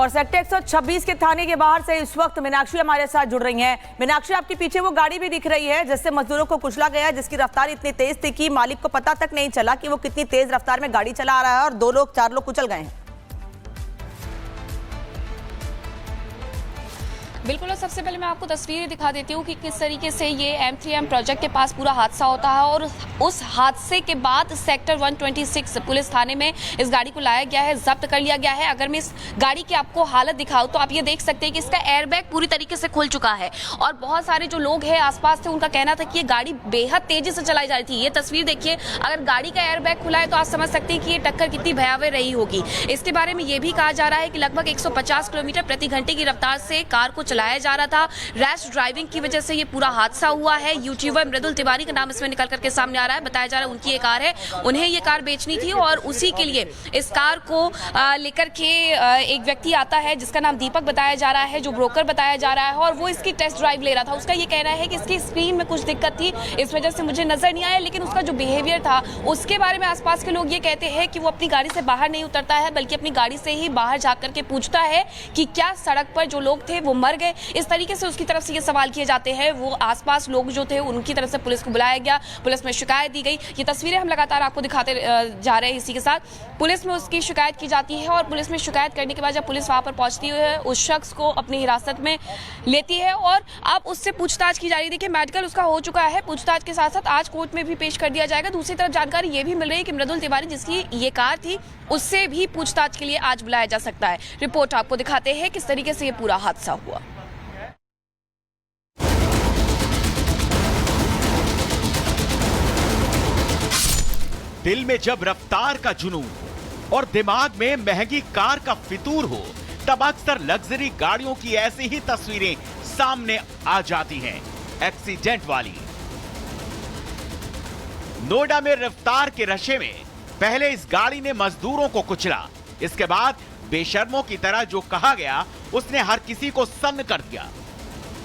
और सेक्टर 126 के थाने के बाहर से इस वक्त मीनाक्षी हमारे साथ जुड़ रही हैं। मीनाक्षी, आपके पीछे वो गाड़ी भी दिख रही है जिससे मजदूरों को कुचला गया, जिसकी रफ्तार इतनी तेज थी कि मालिक को पता तक नहीं चला कि वो कितनी तेज रफ्तार में गाड़ी चला रहा है और 4 लोग कुचल गए हैं। बिल्कुल, और सबसे पहले मैं आपको तस्वीरें दिखा देती हूँ कि किस तरीके से ये M3M प्रोजेक्ट के पास पूरा हादसा होता है और उस हादसे के बाद सेक्टर 126 पुलिस थाने में इस गाड़ी को लाया गया है, जब्त कर लिया गया है। अगर मैं इस गाड़ी की आपको हालत दिखाऊं तो आप ये देख सकते हैं कि इसका एयरबैग पूरी तरीके से खुल चुका है और बहुत सारे जो लोग हैं आसपास थे उनका कहना था कि ये गाड़ी बेहद तेजी से चलाई जा रही थी। ये तस्वीर देखिए, अगर गाड़ी का एयरबैग खुला है तो आप समझ सकते हैं कि ये टक्कर कितनी भयावह रही होगी। इसके बारे में ये भी कहा जा रहा है कि लगभग 150 किलोमीटर प्रति घंटे की रफ्तार से कार को चलाया जा रहा था। रैश ड्राइविंग की वजह से ये पूरा हादसा हुआ है। यूट्यूबर मृदुल तिवारी का नाम इसमें निकल करके सामने आ रहा है। बताया जा रहा है उनकी ये कार है, उन्हें ये कार बेचनी थी और उसी के लिए इस कार को लेकर के एक व्यक्ति आता है जिसका नाम दीपक बताया जा रहा है, जो ब्रोकर बताया जा रहा है, और वो इसकी टेस्ट ड्राइव ले रहा था। उसका ये कहना है कि इसकी स्क्रीन में कुछ दिक्कत थी, इस वजह से मुझे नजर नहीं आया, लेकिन उसका जो बिहेवियर था उसके बारे में आसपास के लोग ये कहते हैं कि वो अपनी गाड़ी से बाहर नहीं उतरता है, बल्कि अपनी गाड़ी से ही बाहर जाकर के पूछता है कि क्या सड़क पर जो लोग थे वो मर गए। इस तरीके से उसकी तरफ से ये सवाल किए जाते हैं। वो आसपास लोग जो थे उनकी तरफ से पुलिस को बुलाया गया, पुलिस में शिकायत दी गई। ये तस्वीरें हम लगातार आपको दिखाते जा रहे हैं। इसी के साथ पुलिस में उसकी शिकायत की जाती है और पुलिस में शिकायत करने के बाद जब पुलिस वहां पर पहुंचती है उस शख्स को अपनी हिरासत में लेती है और अब उससे पूछताछ की जा रही है। देखिए, मेडिकल उसका हो चुका है, पूछताछ के साथ साथ आज कोर्ट में भी पेश कर दिया जाएगा। दूसरी तरफ जानकारी ये भी मिल रही है कि मृदुल तिवारी जिसकी ये कार थी उससे भी पूछताछ के लिए आज बुलाया जा सकता है। रिपोर्ट आपको दिखाते हैं किस तरीके से ये पूरा हादसा हुआ। दिल में जब रफ्तार का जुनून और दिमाग में महंगी कार का फितूर हो तब अक्सर लग्जरी गाड़ियों की ऐसी ही तस्वीरें सामने आ जाती हैं, एक्सीडेंट वाली। नोएडा में रफ्तार के रशे में पहले इस गाड़ी ने मजदूरों को कुचला, इसके बाद बेशर्मों की तरह जो कहा गया उसने हर किसी को सन्न कर दिया।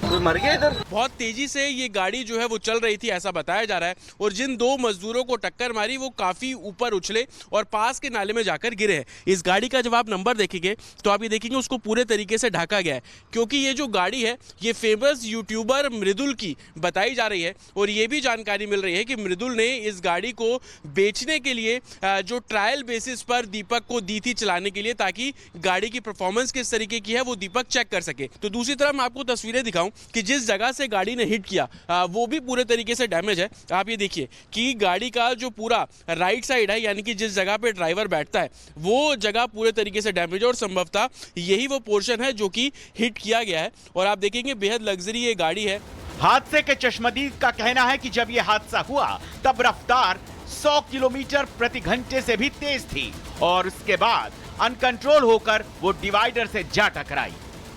कोई मर गया इधर। बहुत तेजी से ये गाड़ी जो है वो चल रही थी ऐसा बताया जा रहा है और जिन 2 मजदूरों को टक्कर मारी वो काफी ऊपर उछले और पास के नाले में जाकर गिरे हैं। इस गाड़ी का जब आप नंबर देखेंगे तो आप ये देखेंगे उसको पूरे तरीके से ढका गया है, क्योंकि ये जो गाड़ी है ये फेमस यूट्यूबर मृदुल की बताई जा रही है और ये भी जानकारी मिल रही है कि मृदुल ने इस गाड़ी को बेचने के लिए जो ट्रायल बेसिस पर दीपक को दी थी चलाने के लिए, ताकि गाड़ी की परफॉर्मेंस किस तरीके की है वो दीपक चेक कर सके। तो दूसरी तरफ मैं आपको तस्वीरें दिखाऊं कि जिस जगह से गाड़ी ने हिट किया वो भी पूरे तरीके से डैमेज है। आप ये देखिए कि गाड़ी का जो पूरा राइट साइड है, यानी कि जिस जगह पे ड्राइवर बैठता है वो जगह पूरे तरीके से डैमेज है और संभवतः यही वो पोर्शन है जो कि हिट किया गया है। और आप देखेंगे बेहद लग्जरी ये गाड़ी है। हादसे के चश्मदीद का कहना है कि जब यह हादसा हुआ तब रफ्तार 100 किलोमीटर प्रति घंटे से भी तेज थी और उसके बाद अनकंट्रोल होकर वो डिवाइडर से जा टकराई।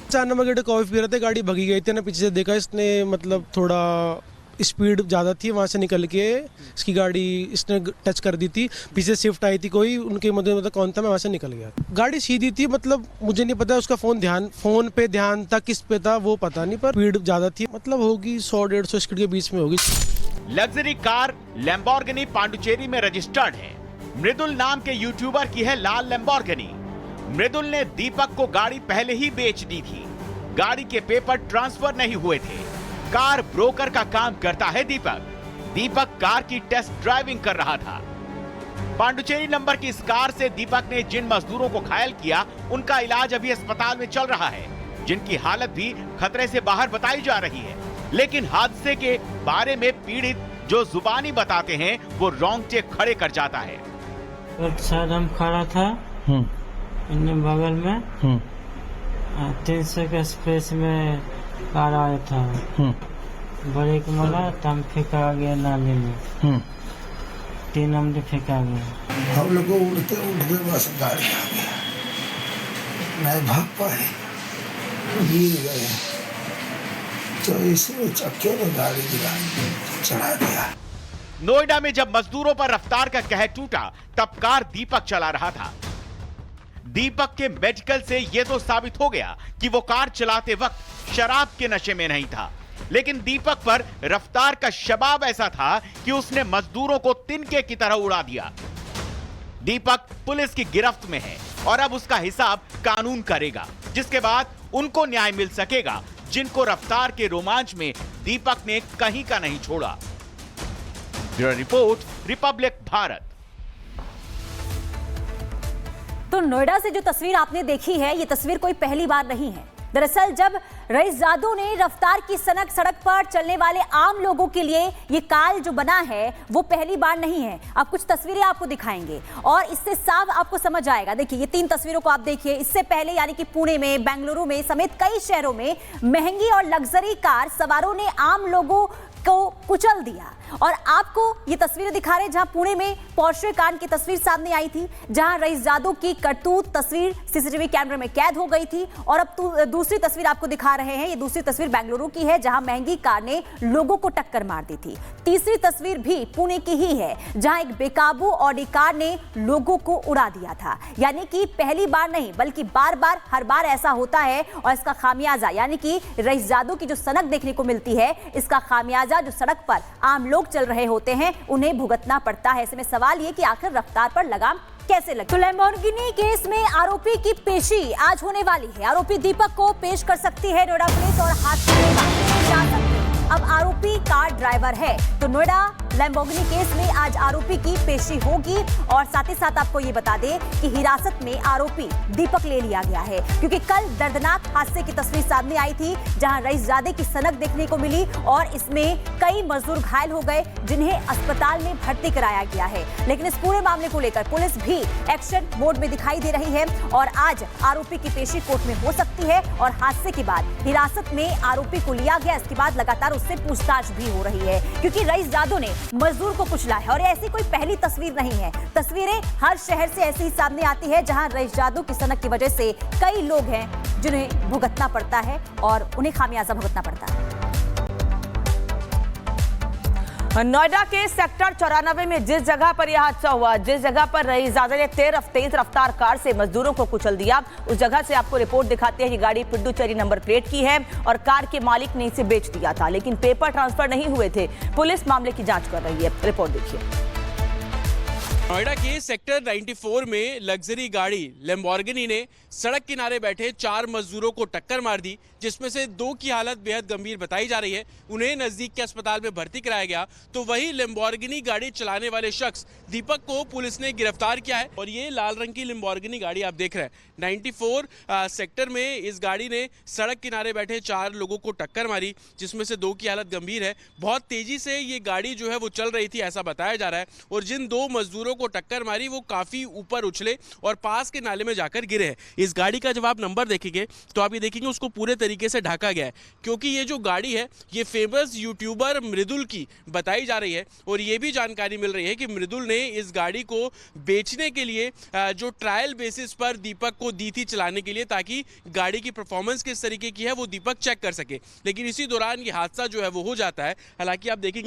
4 नंबर गेट कॉफी पी रहे थे, गाड़ी भगी गई थी ना, पीछे से देखा इसने, मतलब थोड़ा स्पीड ज़्यादा थी, वहाँ से निकल के इसकी गाड़ी इसने टच कर दी थी। पीछे शिफ्ट आई थी कोई, उनके मतलब कौन था, मैं वहाँ से निकल गया। गाड़ी सीधी थी, मतलब मुझे नहीं पता उसका फोन पे ध्यान था, किस पे था वो पता नहीं, पर स्पीड ज़्यादा थी, मतलब होगी 100-150 स्पीड के बीच में होगी। लग्जरी कार लैम्बोर्गिनी पांडुचेरी में रजिस्टर्ड है। मृदुल नाम के यूट्यूबर की है लाल लैम्बोर्गिनी। मृदुल ने दीपक को गाड़ी पहले ही बेच दी थी। गाड़ी के पेपर ट्रांसफर नहीं हुए थे। कार ब्रोकर का काम करता है दीपक कार की टेस्ट ड्राइविंग कर रहा था। पांडुचेरी नंबर की इस कार से दीपक ने जिन मजदूरों को घायल किया उनका इलाज अभी अस्पताल में चल रहा है, जिनकी हालत भी खतरे से बाहर बताई जा रही है। लेकिन हादसे के बारे में पीड़ित जो जुबानी बताते हैं वो रोंगटे खड़े कर जाता है। शायद हम खड़ा था इन्हें बगल में 300 के स्पेस में कार आया था, ब्रेक मारा तम फेंका गया नाले में, 3 नंबर फेंका गया। हम लोग उड़ते उड़ते बस गाड़ी आ गया, नहीं भाग पाए, गिर गए, तो इसमें चक्के में गाड़ी चढ़ा दिया। नोएडा में जब मजदूरों पर रफ्तार का कहर टूटा तब कार दीपक चला रहा था। दीपक के मेडिकल से यह तो साबित हो गया कि वो कार चलाते वक्त शराब के नशे में नहीं था, लेकिन दीपक पर रफ्तार का शबाब ऐसा था कि उसने मजदूरों को तिनके की तरह उड़ा दिया। दीपक पुलिस की गिरफ्त में है और अब उसका हिसाब कानून करेगा, जिसके बाद उनको न्याय मिल सकेगा जिनको रफ्तार के रोमांच में दीपक ने कहीं का नहीं छोड़ा। Bureau report, Republic Bharat. तो नोएडा से जो तस्वीर आपने देखी है, ये तस्वीर कोई पहली बार नहीं है। दरअसल जब रईसजादों ने रफ्तार की सड़क पर चलने वाले आम लोगों के लिए ये काल जो बना है वो पहली बार नहीं है। अब कुछ तस्वीरें आपको दिखाएंगे और इससे साफ आपको समझ आएगा। देखिए ये 3 तस्वीरों को आप देखिए। इससे पहले यानी कि पुणे में, बेंगलुरु में समेत कई शहरों में महंगी और लग्जरी कार सवारों ने आम लोगों को कुचल दिया। और आपको ये तस्वीरें दिखा रहे हैं जहां पुणे में पोर्शे कांड की तस्वीर सामने आई थी, जहां रईसजादों की करतूत तस्वीर सीसीटीवी कैमरे में कैद हो गई थी। और अब दूसरी तस्वीर आपको दिखा रहे हैं, ये दूसरी तस्वीर बेंगलुरु की है जहां महंगी कार ने लोगों को टक्कर मार दी थी। तीसरी तस्वीर भी पुणे की ही है जहां एक बेकाबू ऑडी कार ने लोगों को उड़ा दिया था। यानी कि पहली बार नहीं बल्कि बार बार हर बार ऐसा होता है और इसका खामियाजा यानी कि रईसजादों की जो सनक देखने को मिलती है, इसका खामियाजा जो सड़क पर आम लोग चल रहे होते हैं उन्हें भुगतना पड़ता है। ऐसे में सवाल ये कि आखिर रफ्तार पर लगाम कैसे लगे। तो लैम्बोर्गिनी केस में आरोपी की पेशी आज होने वाली है। आरोपी दीपक को पेश कर सकती है नोएडा पुलिस और हादसे अब आरोपी कार ड्राइवर है। तो नोएडा लैम्बोर्गिनी केस में आज आरोपी की पेशी होगी और साथ ही साथ आपको ये बता दें कि हिरासत में आरोपी दीपक ले लिया गया है, क्योंकि कल दर्दनाक हादसे की तस्वीर सामने आई थी जहां रईसजादे की सनक देखने को मिली और इसमें कई मजदूर घायल हो गए जिन्हें अस्पताल में भर्ती कराया गया है। लेकिन इस पूरे मामले को लेकर पुलिस भी एक्शन मोड में दिखाई दे रही है और आज आरोपी की पेशी कोर्ट में हो सकती है। और हादसे के बाद हिरासत में आरोपी को लिया गया, इसके बाद लगातार उससे पूछताछ भी हो रही है, क्योंकि रईसजादों ने मजदूर को कुचला है। और ऐसी कोई पहली तस्वीर नहीं है, तस्वीरें हर शहर से ऐसे ही सामने आती है जहां रईसजादों की सनक की वजह से कई लोग हैं जिन्हें भुगतना पड़ता है और उन्हें खामियाजा भुगतना पड़ता है। नोएडा के सेक्टर 94 में जिस जगह पर यह हादसा हुआ, जिस जगह पर रईसजादे ने तेज रफ्तार कार से मजदूरों को कुचल दिया, उस जगह से आपको रिपोर्ट दिखाते हैं। ये गाड़ी पुडुचेरी नंबर प्लेट की है और कार के मालिक ने इसे बेच दिया था, लेकिन पेपर ट्रांसफर नहीं हुए थे। पुलिस मामले की जांच कर रही है। रिपोर्ट देखिए। नोएडा के सेक्टर 94 में लग्जरी गाड़ी लैम्बोर्गिनी ने सड़क किनारे बैठे 4 मजदूरों को टक्कर मार दी, जिसमें से 2 की हालत बेहद गंभीर बताई जा रही है। उन्हें नजदीक के अस्पताल में भर्ती कराया गया। तो वही लैम्बोर्गिनी गाड़ी चलाने वाले शख्स दीपक को पुलिस ने गिरफ्तार किया है। और ये लाल रंग की लैम्बोर्गिनी गाड़ी आप देख रहे हैं, 94 सेक्टर में इस गाड़ी ने सड़क किनारे बैठे 4 लोगों को टक्कर मारी, जिसमें से 2 की हालत गंभीर है। बहुत तेजी से ये गाड़ी जो है वो चल रही थी, ऐसा बताया जा रहा है। और जिन 2 मजदूरों को टक्कर मारी वो काफी ऊपर उछले और पास के नाले में जाकर गिरे हैं। इस गाड़ी का जब आप नंबर देखेंगे तो आप ये देखेंगे उसको पूरे तरीके से ढका गया है, क्योंकि ये जो गाड़ी है ये फेमस यूट्यूबर मृदुल की बताई जा रही है। और ये भी जानकारी मिल रही है कि मृदुल ने इस गाड़ी को बेचने के लिए जो ट्रायल बेसिस पर दीपक को दी थी चलाने के लिए, ताकि गाड़ी की परफॉर्मेंस किस तरीके की है वो दीपक चेक कर सके। लेकिन इसी दौरान ये हादसा जो है वो हो जाता है। हालांकि आप देखेंगे